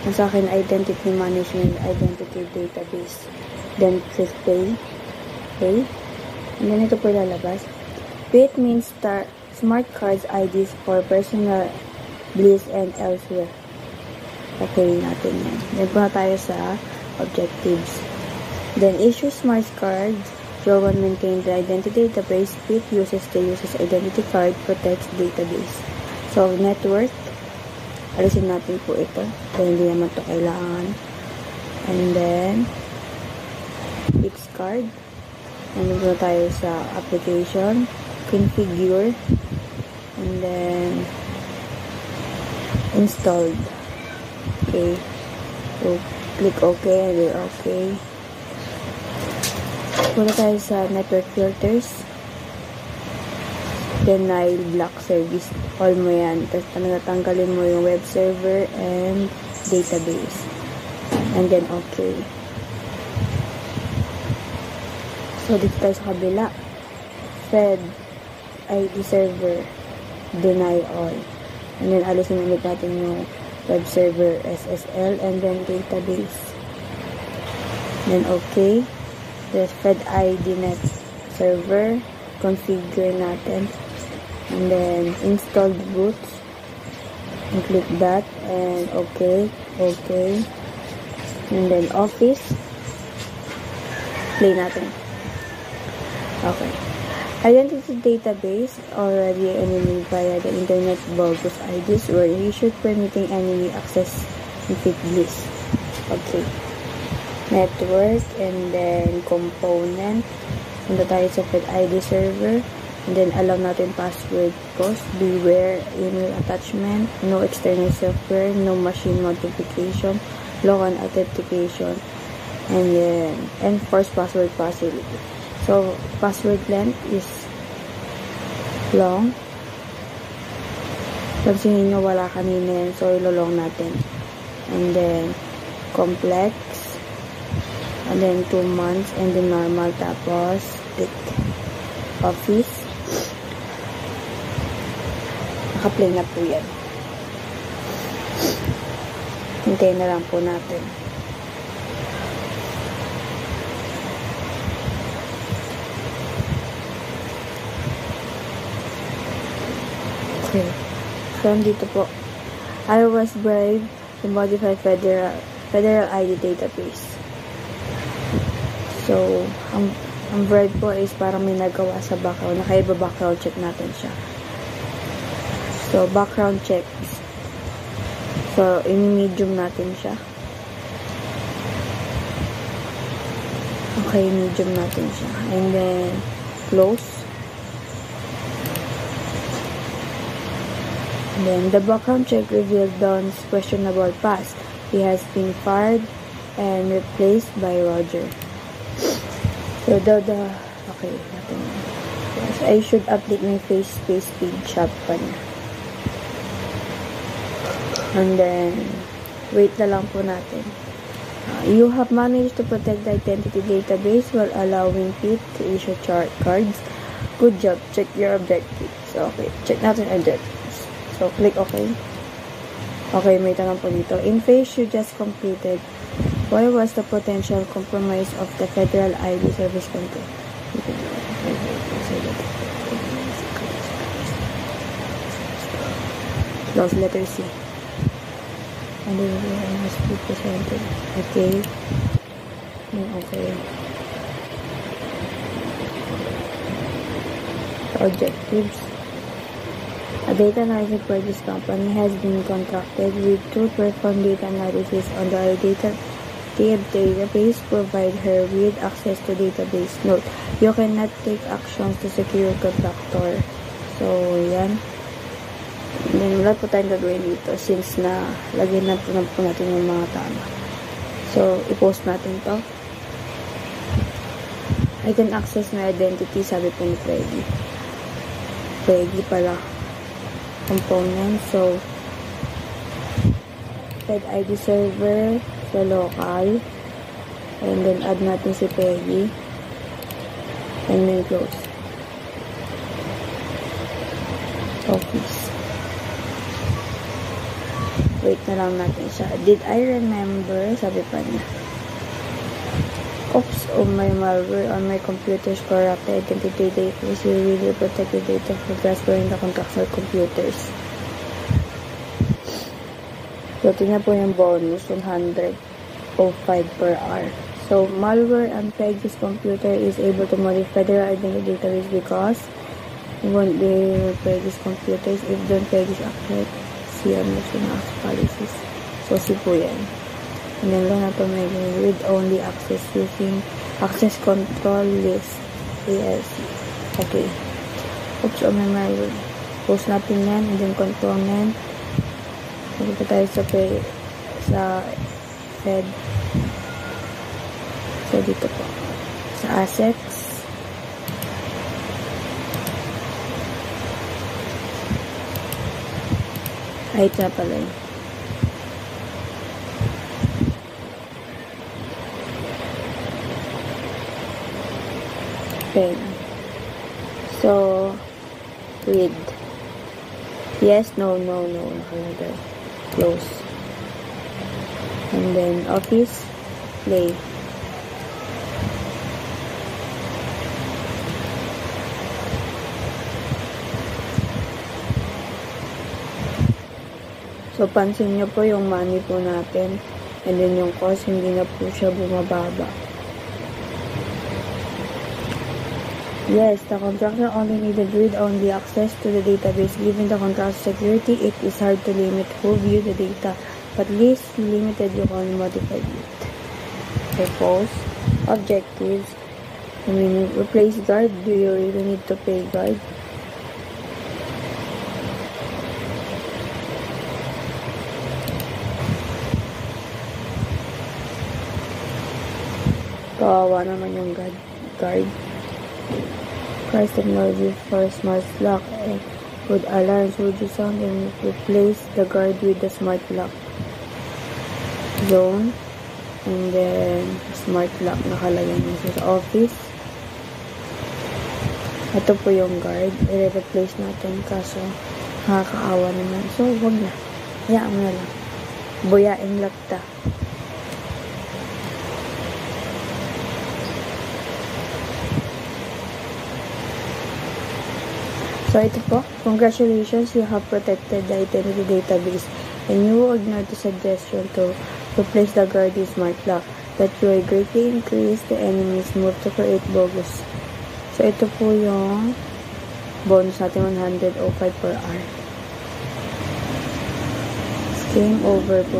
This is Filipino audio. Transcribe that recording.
Ang sa akin, identity management, identity database. Then, click pay. Okay. And then, ito po lalabas. PIT means smart cards IDs for personal bills and elsewhere. Okay natin yan. Then, punta tayo sa objectives. Then, issue smart cards. Draw and maintain the identity database. PIT uses the user's identity card, protects database. So, network. Alisin natin po ito. Kaya hindi naman ito kailangan. And then, fix card. And then, tayo sa application. Configure. And then, installed. Okay. So, click OK. And then, OK. Punta tayo sa network filters. Deny block service. All mo yan. Tapos natanggalin mo yung web server and database. And then, okay. So, dito tayo sa kabila. Fed ID server. Deny all. And then, alisin ulit natin yung web server SSL and then database. Then, okay. The Fed ID net server. Configure natin. And then, install the boots. And click that. And okay. Okay. And then, office. Play natin. Okay. Identity database already enabled via the internet bogus IDs where you should permitting enemy access and fit list. Okay. Network. And then, component. Punta tayo sa Fed ID server. And then, allow natin password post. Beware email attachment. No external software. No machine notification. Local authentication. And then, enforce password facility. So, password length is long. Pansinin nyo, wala kanina yan. So, ilolong natin. And then, complex. And then, 2 months. And then, normal. Tapos, click office. Naka-play na po yan. Hintayin na lang po natin. Okay. So, dito po. I was brave to modify federal ID database. So, ang brave po is parang may nagawa sa background. Nakaiba background check natin siya. So, background checks. So, in-medium natin siya. Okay, medium natin siya. And then, close. And then, the background check revealed Don's questionable past. He has been fired and replaced by Roger. So, okay, natin. Yes, I should update my face page shop pa niya. And then, wait na lang po natin. You have managed to protect the identity database while allowing PIT to issue cards. Good job. Check your objectives. So, okay. Check natin objectives. So, click OK. Okay, may tanong po dito. In phase you just completed, why was the potential compromise of the federal ID service control? Close letter C. And then I must be presented. Okay. Okay. Objectives. A data analysis purchase company has been contracted with to perform data analysis on the database. Provide her with access to database. Note, you cannot take actions to secure contractor. So, yan. And then, wala po tayong gagawin dito since na lagyan na po natin yung mga tama. So, i-post natin to. I can access my identity, sabi po ni Freddy. Freddy pala. Component. So, Fed ID server sa local. And then, add natin si Peggy. And then, close. Office. Wait na lang natin siya. Did I remember? Sabi pa niya. Oops, my malware on my computer's corrupt identity data. Please really protect the data for transferring the contractual computers. So, tingnan po yung bonus, 105 per hour. So, malware on Peggy's computer is able to modify their identity database because when they Peggy's computers, if don't Peggy's accurate, policies. So, si po yan. And then, lang na ito may read-only access using access control list. ALC. Okay. Oops, may malware. Post natin yan. And then, component. Dito tayo sa Fed. So, dito po. Sa assets. Height na pala yun. Okay. So, read. Yes, no, no, no. Nakalagay. Close. And then, office. Play. So, pansin nyo po yung money po natin. And then, yung cost, hindi na po siya bumababa. Yes, the contractor only needed read-only access to the database. Given the contractor security, it is hard to limit who view the data. But least limited, you can modify it. Purpose, objectives. I mean, replace guard. Do you really need to pay guard? Kawawa naman yung guard. Price technology for smart lock and with alarms would you sound and replace the guard with the smart lock zone and then smart lock nakalagay nyo sa office. Ito po yung guard, i-replace natin kaso nakakaawa naman, so wag na, hayaan mo na lang, buyain lakta. So, ito po. Congratulations, you have protected the identity database and you ignored the suggestion to replace the guard with smart lock that will greatly increase the enemy's move to create bogus. So, ito po yung bonus natin, 105 per hour. Game over po.